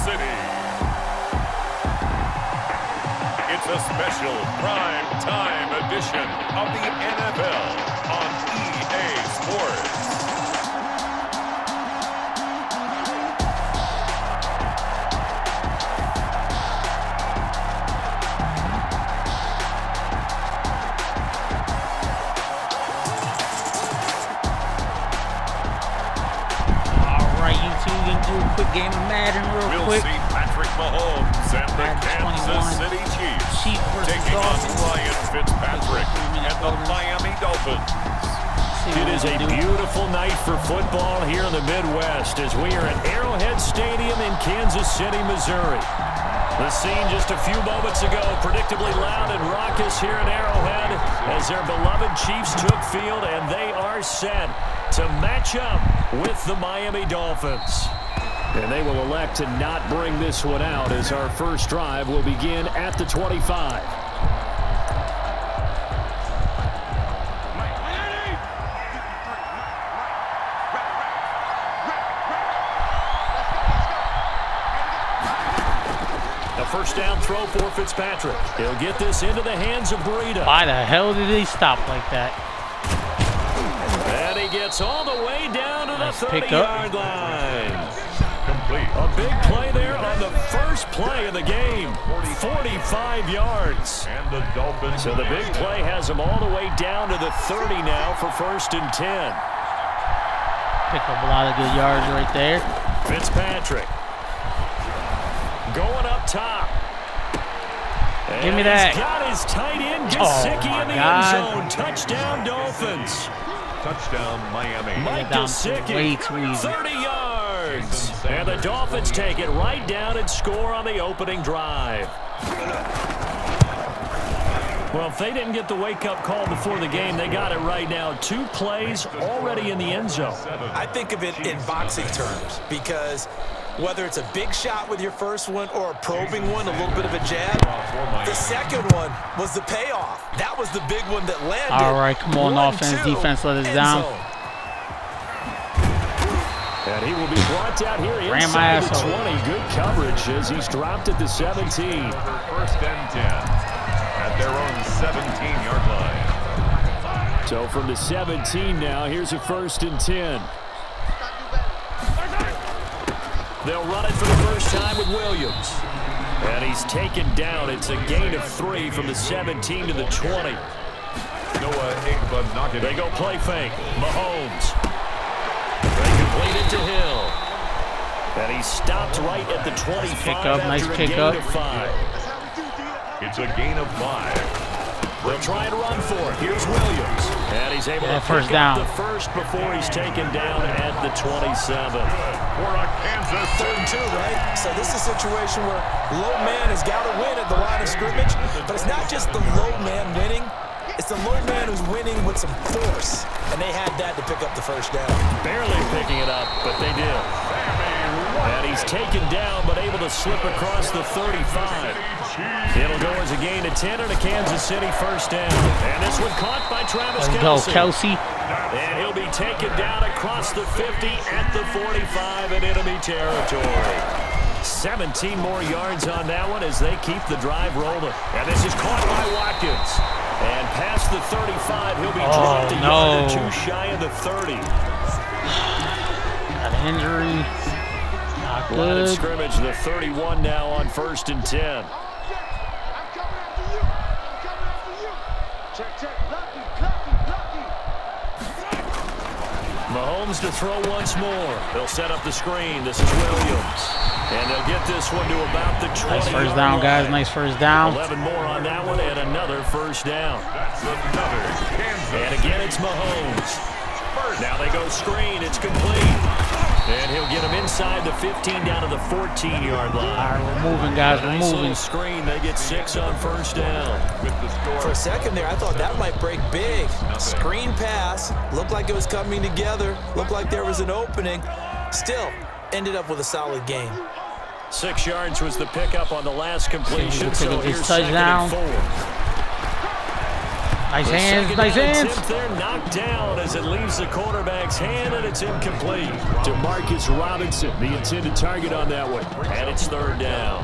City. It's a special prime time edition of the NFL on EA Sports. Quick game of Madden real quick. We'll see Patrick Mahomes and the Kansas City Chiefs taking on Ryan Fitzpatrick and the Miami Dolphins. It is a beautiful night for football here in the Midwest as we are at Arrowhead Stadium in Kansas City, Missouri. The scene just a few moments ago, predictably loud and raucous here in Arrowhead as their beloved Chiefs took field, and they are set to match up with the Miami Dolphins. And they will elect to not bring this one out as our first drive will begin at the 25. A first down throw for Fitzpatrick. He'll get this into the hands of Breida. Why the hell did he stop like that? And he gets all the way down to the 30-yard line. Complete. A big play there on the first play of the game. 45 yards. And the Dolphins. So the big play has them all the way down to the 30 now for 1st and 10. Pick up a lot of good yards right there. Fitzpatrick. Going up top. And give me that. He's got his tight end Gesicki in the end zone. Touchdown Dolphins. Touchdown Miami. Mike Gesicki, 30 yards. And the Dolphins take it right down and score on the opening drive. Well, if they didn't get the wake-up call before the game, they got it right now. 2 plays already in the end zone. I think of it in boxing terms because whether it's a big shot with your first one or a probing one, a little bit of a jab, the second one was the payoff. That was the big one that landed. All right, come on, offense, defense, let us down. And he will be brought down here inside the 20. Good coverage as he's dropped at the 17. First and 10 at their own 17-yard line. So from the 17 now, here's a 1st and 10. They'll run it for the first time with Williams. And he's taken down. It's a gain of 3 from the 17 to the 20. They go play fake. Mahomes. They complete it to Hill. And he stopped right at the 25 nice after pick a gain up. of 5. It's a gain of 5. They'll try and run for it. Here's Williams. And he's able to first pick down. up the first before he's taken down at the 27. For a Kansas 3rd and 2, right? So this is a situation where low man has got to win at the line of scrimmage, but it's not just the low man winning. It's the low man who's winning with some force, and they had that to pick up the first down. Barely picking it up, but they did. And he's taken down, but able to slip across the 35. It'll go as a gain of 10 and a Kansas City first down. And this one caught by Travis Kelce. Let's go, Kelce. And he'll be taken down across the 50 at the 45 in enemy territory. 17 more yards on that one as they keep the drive rolling. And this is caught by Watkins. And past the 35, he'll be dropped a yard or 2 shy of the 30. Got an injury. Not good. Line of scrimmage, the 31 now on 1st and 10. Mahomes to throw once more. They'll set up the screen. This is Williams. And they'll get this one to about the 20. Nice first down, guys. Nice first down. 11 more on that one and another first down. And again, it's Mahomes. Now they go screen. It's complete. And he'll get him inside the 15 down to the 14-yard line. All right, we're moving, guys. We're nice moving. Screen. They get 6 on first down. For a second there, I thought that might break big. Screen pass. Looked like it was coming together. Looked like there was an opening. Still, ended up with a solid gain. 6 yards was the pickup on the last completion. So here's touchdown. 2nd and 4. Nice The hands, second nice down hands. attempt there knocked down as it leaves the quarterback's hand, and it's incomplete. DeMarcus Robinson, the intended target on that one. And it's third down.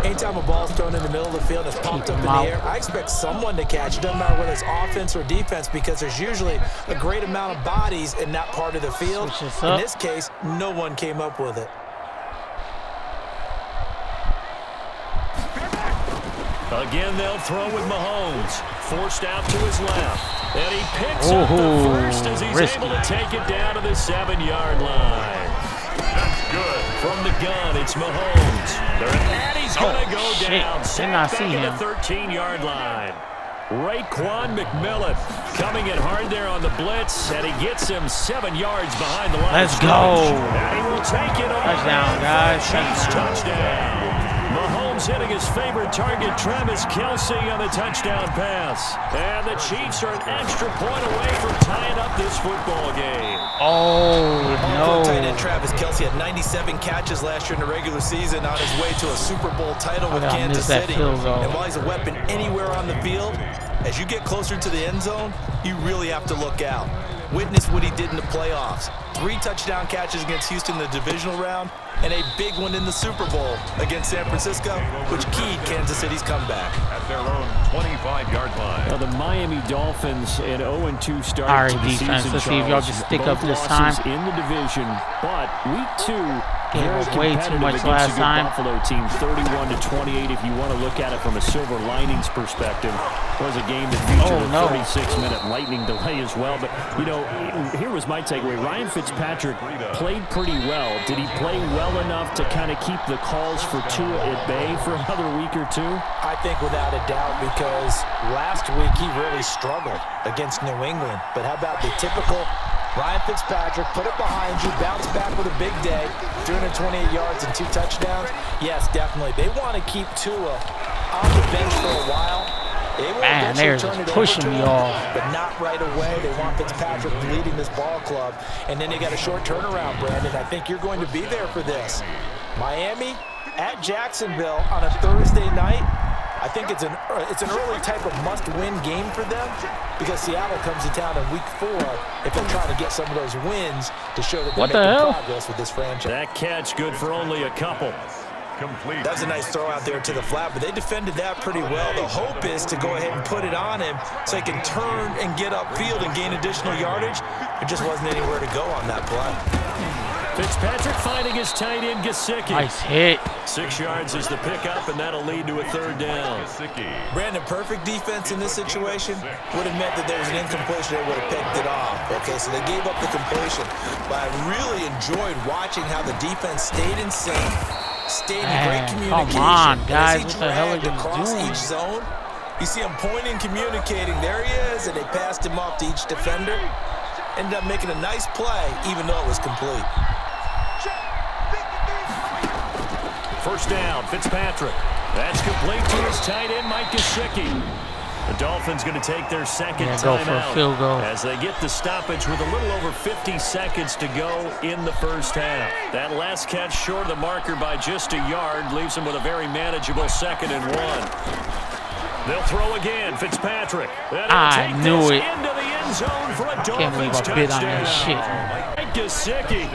Anytime a ball's thrown in the middle of the field and it's popped up in the air, I expect someone to catch. It doesn't matter whether it's offense or defense because there's usually a great amount of bodies in that part of the field. In this case, no one came up with it. Again, they'll throw with Mahomes. Forced out to his left. And he picks up the first as he's able to take it down to the 7-yard line. That's good. From the gun, it's Mahomes. And he's going to go down. Did not see him. him. The 13-yard line. Raekwon McMillan coming in hard there on the blitz, and he gets him 7 yards behind the line. Let's go. And he will take it on. Touchdown, guys. Chiefs touchdown. Mahomes hitting his favorite target, Travis Kelce, on the touchdown pass. And the Chiefs are an extra point away from tying up this football game. Oh, no. Tight end Travis Kelce had 97 catches last year in the regular season on his way to a Super Bowl title with Kansas City. And while he's a weapon anywhere on the field, as you get closer to the end zone, you really have to look out. Witness what he did in the playoffs. 3 touchdown catches against Houston in the divisional round, and a big one in the Super Bowl against San Francisco, which keyed Kansas City's comeback. At their own 25-yard line. Now the Miami Dolphins an 0-2 start. All right, to the defense. season, Let's see if y'all just stick up this losses time. in the division, but week 2 Gave very us way too competitive much against last a good time. Buffalo team, 31-28. If you want to look at it from a silver linings perspective, was a game that featured a 36-minute lightning delay as well. But you know, here was my takeaway. Ryan Fitzpatrick played pretty well. Did he play well enough to kind of keep the calls for Tua at bay for another week or two? I think without a doubt, because last week he really struggled against New England. But how about the typical Ryan Fitzpatrick, put it behind you, bounce back with a big day, 328 yards and 2 touchdowns? Yes, definitely. They want to keep Tua on the bench for a while. They will they're turn it pushing over to me him, off. but not right away. They want Fitzpatrick leading this ball club. And then they got a short turnaround, Brandon. I think you're going to be there for this. Miami at Jacksonville on a Thursday night. I think it's an early type of must-win game for them because Seattle comes to town in week 4 if they're trying to get some of those wins to show that they're making progress with this franchise. That catch good for only a couple. Complete. That was a nice throw out there to the flat, but they defended that pretty well. The hope is to go ahead and put it on him so he can turn and get upfield and gain additional yardage. There just wasn't anywhere to go on that play. Fitzpatrick finding his tight end, Gesicki. Nice hit. 6 yards is the pickup, and that'll lead to a 3rd down. Brandon, perfect defense in this situation would have meant that there was an incompletion. They would have picked it off. Okay, so they gave up the completion. But I really enjoyed watching how the defense stayed in sync, stayed in great communication. Come on, guys. What the hell are you across doing? each zone, you see him pointing, communicating. There he is, and they passed him off to each defender. Ended up making a nice play, even though it was complete. First down, Fitzpatrick. That's complete to his tight end, Mike Gesicki. The Dolphins going to take their second timeout field goal as they get the stoppage with a little over 50 seconds to go in the first half. That last catch short of the marker by just a yard leaves them with a very manageable 2nd and 1. They'll throw again, Fitzpatrick. I knew it. Into the end zone for a Can't believe Dolphins I bid on touchdown. that shit. Gesicki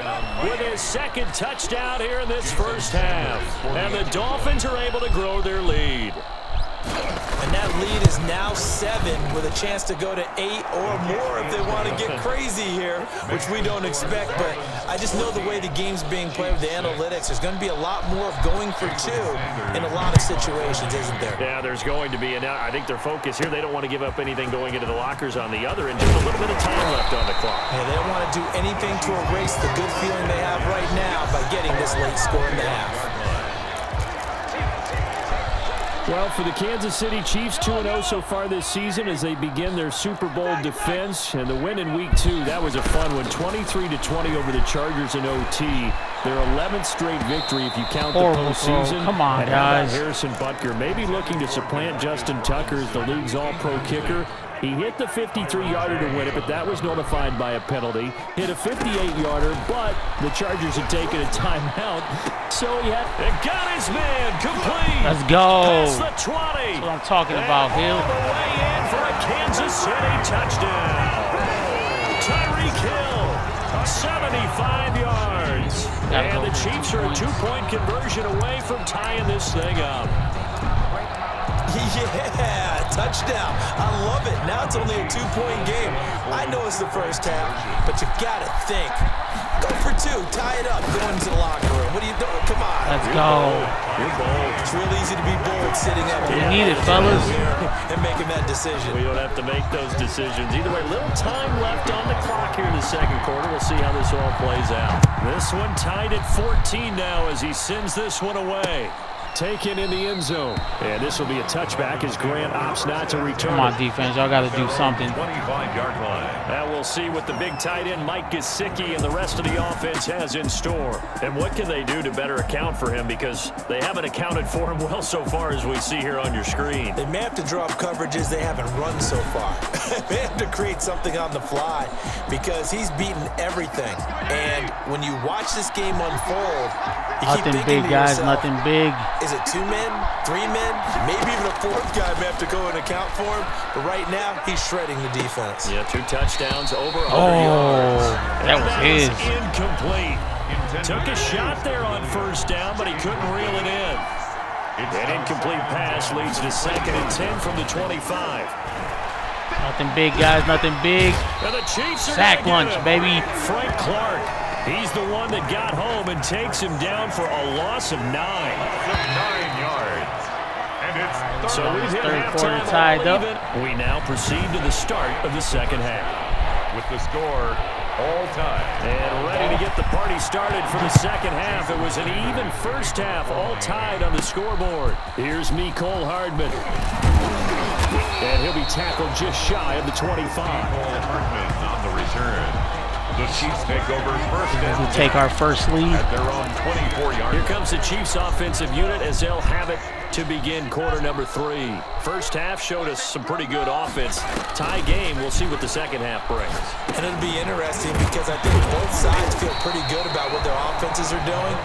with his 2nd touchdown here in this first half. And the Dolphins are able to grow their lead. And that lead is now 7 with a chance to go to 8 or more if they want to get crazy here, which we don't expect. But I just know the way the game's being played with the analytics, there's going to be a lot more of going for 2 in a lot of situations, isn't there? Yeah, there's going to be. And I think their focus here, they don't want to give up anything going into the lockers on the other end. Just a little bit of time left on the clock. Yeah, they don't want to do anything to erase the good feeling they have right now by getting this late score in the half. Well, for the Kansas City Chiefs, 2-0 so far this season as they begin their Super Bowl defense. And the win in week 2, that was a fun one. 23-20 over the Chargers in OT. Their 11th straight victory if you count the postseason. Come on, and guys. Harrison Butker maybe looking to supplant Justin Tucker as the league's all-pro kicker. He hit the 53-yarder to win it, but that was notified by a penalty. Hit a 58-yarder, but the Chargers had taken a timeout. So he had got his man complete. Let's go. Past the 20. That's what I'm talking about, Hill. All the way in for a Kansas City touchdown. Tyreek Hill, 75 yards. And the Chiefs are a 2-point conversion away from tying this thing up. Yeah, touchdown. I love it. Now it's only a 2-point game. I know it's the first half, but you got to think. Go for 2. Tie it up. Go into the locker room. What are you doing? Come on. Let's go. You're bold. It's real easy to be bold sitting up We need it, fellas. and making that decision. We don't have to make those decisions. Either way, little time left on the clock here in the second quarter. We'll see how this all plays out. This one tied at 14 now as he sends this one away. Taken in the end zone. And this will be a touchback as Grant opts not to return. Come on, defense. Y'all got to do something. 25-yard line. Now we'll see what the big tight end Mike Gesicki and the rest of the offense has in store. And what can they do to better account for him, because they haven't accounted for him well so far as we see here on your screen. They may have to draw up coverages they haven't run so far. They have to create something on the fly because he's beaten everything. And when you watch this game unfold, you keep Nothing thinking big, to guys. yourself, Nothing big. is it 2 men, 3 men? Maybe even a 4th guy may have to go and account for him. But right now, he's shredding the defense. Yeah, 2 touchdowns, over 100 Oh, yards. that was his. Incomplete. Took a shot there on first down, but he couldn't reel it in. An incomplete pass leads to 2nd and 10 from the 25. Nothing big, guys. Nothing big. And the Chiefs are Sack gonna lunch, get him. baby. Frank Clark. He's the one that got home and takes him down for a loss of 9. 9 yards. And it's So we've hit Third quarter halftime tied all up. even. We now proceed to the start of the second half. with the score all time. And ready to get the party started for the second half. It was an even first half, all tied on the scoreboard. Here's Mecole Hardman. And he'll be tackled just shy of the 25. Hardman on the return. The Chiefs take over first and We take our first lead. at their own 24-yard. Here comes the Chiefs offensive unit as they'll have it to begin quarter number 3. First half showed us some pretty good offense. Tie game, we'll see what the second half brings. And it'll be interesting because I think both sides feel pretty good about what their offenses are doing.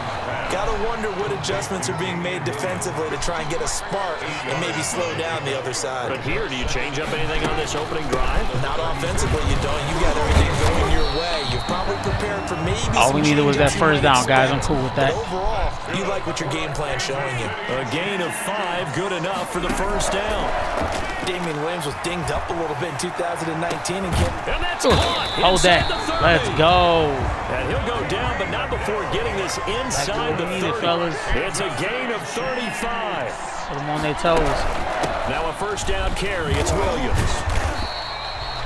Gotta wonder what adjustments are being made defensively to try and get a spark and maybe slow down the other side. But here, do you change up anything on this opening drive? Not offensively, you don't. You got everything going your way. You've probably prepared for maybe All some we needed was that changes you first might down, guys. I'm expect. cool with that. But overall, you like what your game plan's showing you. A gain of 5, good enough for the first down. Damian Williams was dinged up a little bit in 2019 and can't. And that's Ooh, caught hold inside that. the 30. Let's go. And he'll go down, but not before getting this inside the we needed, 30. fellas. It's a gain of 35. Put them on their toes. Now a first down carry. It's Williams.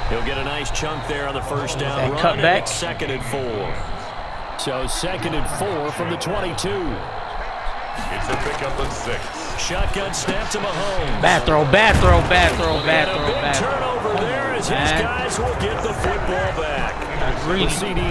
He'll get a nice chunk there on the first down That run. cut And back. it's 2nd and 4. So 2nd and 4 from the 22. It's a pickup of 6. Shotgun snap to Mahomes. Bad throw, bad throw, bad throw, bad And a throw, big bad throw. turnover there as his Man. guys will get the football back. Greedy. CD,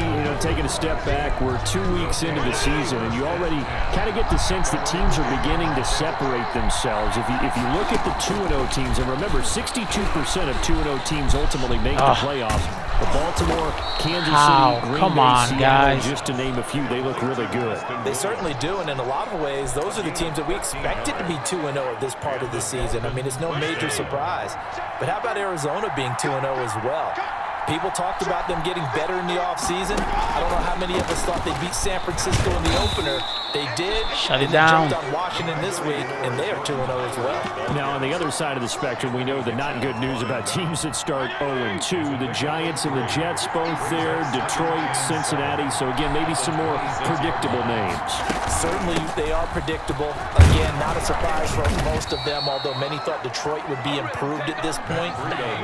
taking a step back, we're 2 weeks into the season, and you already kind of get the sense that teams are beginning to separate themselves. If you look at the 2-0 teams, and remember, 62% of 2-0 teams ultimately make the playoffs. The Baltimore, Kansas How? City, Green Come Bay, on, Seattle, guys. just to name a few, they look really good. They certainly do, and in a lot of ways, those are the teams that we expected to be 2-0 at this part of the season. I mean, it's no major surprise. But how about Arizona being 2-0 as well? People talked about them getting better in the offseason. I don't know how many of us thought they'd beat San Francisco in the opener. They did. Shut it Then they down. jumped on Washington this week, and they are 2-0 as well. Now, on the other side of the spectrum, we know the not good news about teams that start 0-2. The Giants and the Jets both there, Detroit, Cincinnati. So, again, maybe some more predictable names. Certainly, they are predictable. Again, not a surprise for most of them, although many thought Detroit would be improved at this point.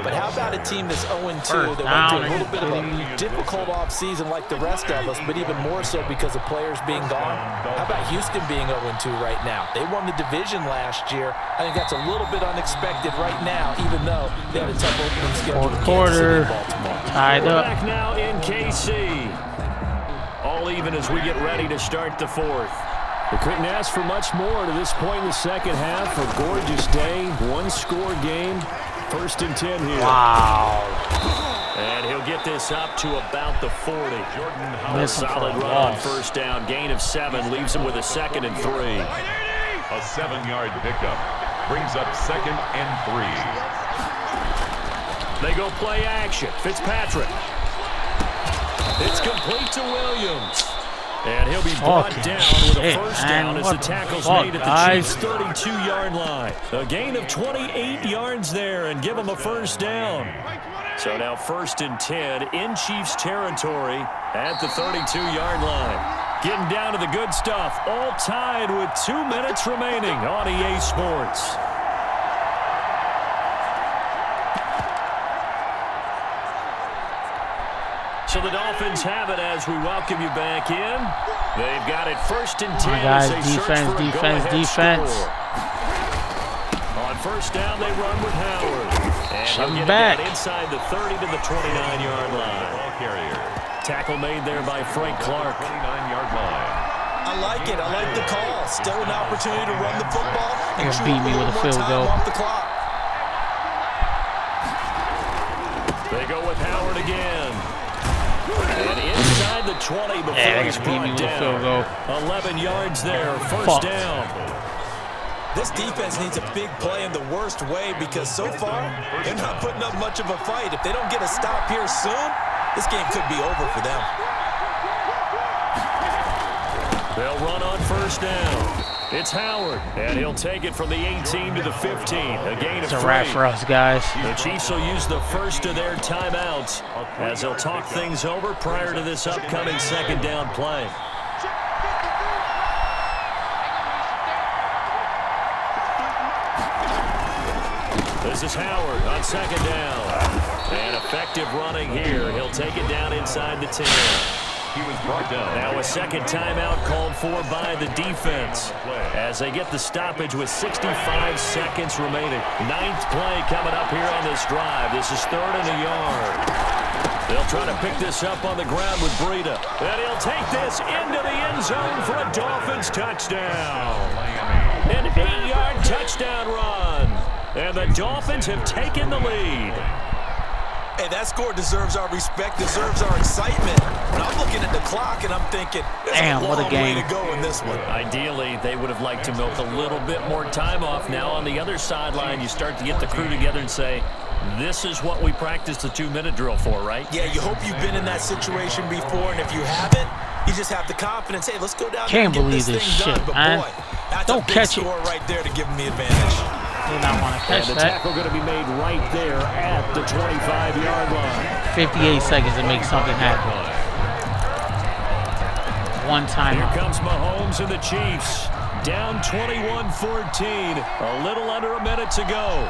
But how about a team that's 0-2 that went through a little bit of a difficult offseason like the rest of us, but even more so because of players being gone? How about Houston being 0-2 right now? They won the division last year. I think that's a little bit unexpected right now, even though they had a tough opening schedule with Kansas City and Baltimore. Tied We're up. back now in KC. All even as we get ready to start the 4th. They couldn't ask for much more to this point in the second half. A gorgeous day, one-score game. 1st and 10 here. Wow. And he'll get this up to about the 40. A Missing for solid a run on loss. first down. Gain of 7 leaves him with a 2nd and 3. A 7-yard pickup brings up 2nd and 3. They go play action. Fitzpatrick. It's complete to Williams. And he'll be brought down with a first down as the tackle's made at the Chiefs' 32-yard line. A gain of 28 yards there and give them a first down. So now 1st and 10 in Chiefs territory at the 32-yard line. Getting down to the good stuff. All tied with 2 minutes remaining on EA Sports. So the Dolphins have it as we welcome you back in. They've got it 1st and 10 as they search for a go-ahead score. On first down, they run with Howard. And he'll get it down inside the 30 to the 29-yard line. Tackle made there by Frank Clark. 29-yard line. I like it. I like the call. Still an opportunity to run the football and beat me with a field goal off the clock. They go with Howard again. And inside the 20 before he's brought down. 11 yards there, first down. This defense needs a big play in the worst way because so far, they're not putting up much of a fight. If they don't get a stop here soon, this game could be over for them. They'll run on first down. It's Howard, and he'll take it from the 18 to the 15. A gain of 3. It's a wrap for us, guys. The Chiefs will use the first of their timeouts as they'll talk things over prior to this upcoming second down play. This is Howard on second down. And effective running here. He'll take it down inside the 10. He was brought down. Now a second timeout called for by the defense as they get the stoppage with 65 seconds remaining. 9th play coming up here on this drive. This is 3rd and a yard. They'll try to pick this up on the ground with Breida. And he'll take this into the end zone for a Dolphins touchdown. An 8-yard touchdown run. And the Dolphins have taken the lead. Hey, that score deserves our respect, deserves our excitement. But I'm looking at the clock and I'm thinking, there's a long way to go in this one. Ideally, they would have liked to milk a little bit more time off. Now on the other sideline, you start to get the crew together and say, this is what we practiced the 2-minute drill for, right? Yeah, you hope you've been in that situation before, and if you haven't, you just have the confidence. Hey, let's go down there and get this thing done. But boy, that's a big score right there to give them the advantage. Do not want to catch the that. tackle going to be made right there at the 25-yard line. 58 seconds to make something happen. One time. Here comes Mahomes and the Chiefs. Down 21-14. A little under a minute to go.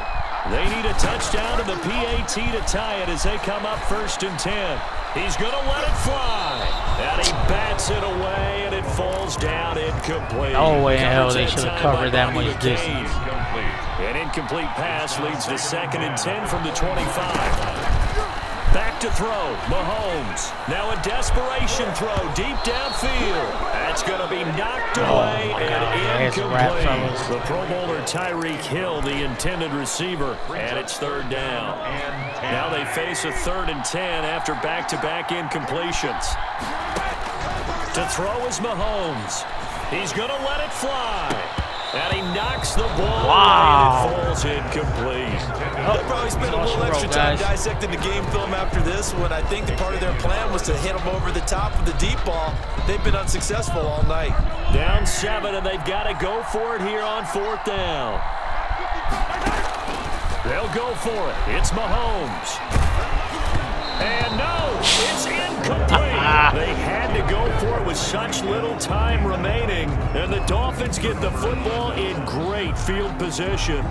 They need a touchdown to the PAT to tie it as they come up 1st and 10. He's going to let it fly. And he bats it away, and it falls down incomplete. No way in hell they should have covered that much distance. An incomplete pass leads to 2nd and 10 from the 25. Back to throw, Mahomes. Now a desperation throw deep downfield. That's going to be knocked away and incomplete. The Pro Bowler Tyreek Hill, the intended receiver, and it's 3rd down. Now they face a 3rd and 10 after back-to-back incompletions. To throw is Mahomes. He's going to let it fly. And he knocks the ball away and it falls incomplete. They'll probably spend a little extra time dissecting the game film after this one. I think the part of their plan was to hit them over the top of the deep ball. They've been unsuccessful all night. Down 7, and they've got to go for it here on 4th down. They'll go for it. It's Mahomes. And no, it's incomplete. They had to go for it with such little time remaining, and the Dolphins get the football in great field position.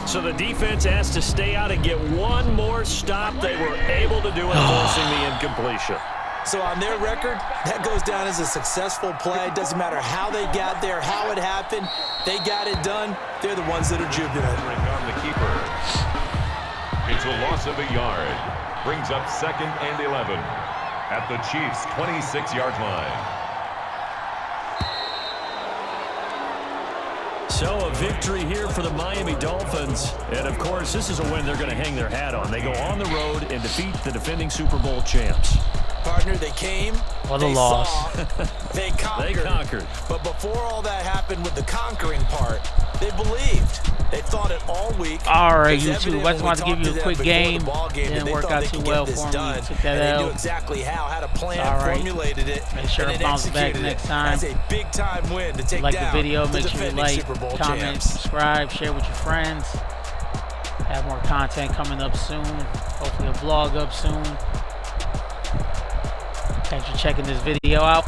So the defense has to stay out and get one more stop. They were able to do it, forcing the incompletion. So on their record, that goes down as a successful play. Doesn't matter how they got there, how it happened. They got it done. They're the ones that are jubilant. On the keeper. It's a loss of a yard. Brings up 2nd and 11 at the Chiefs' 26-yard line. So a victory here for the Miami Dolphins. And, of course, this is a win they're going to hang their hat on. They go on the road and defeat the defending Super Bowl champs. Part partner. They came, What a they loss. saw, they conquered. But before all that happened with the conquering part, they believed. They thought it all week. All right, YouTube. I just wanted to give you a quick game. Didn't work out too well for me. Took that They out. knew exactly how to plan, Right. formulated it, Make sure and to bounce back executed next it time. as a big-time win to take Like down the video, the make sure you defending like, Super Bowl comment, champs. subscribe, share with your friends. Have more content coming up soon. Hopefully a vlog up soon. Thanks for checking this video out.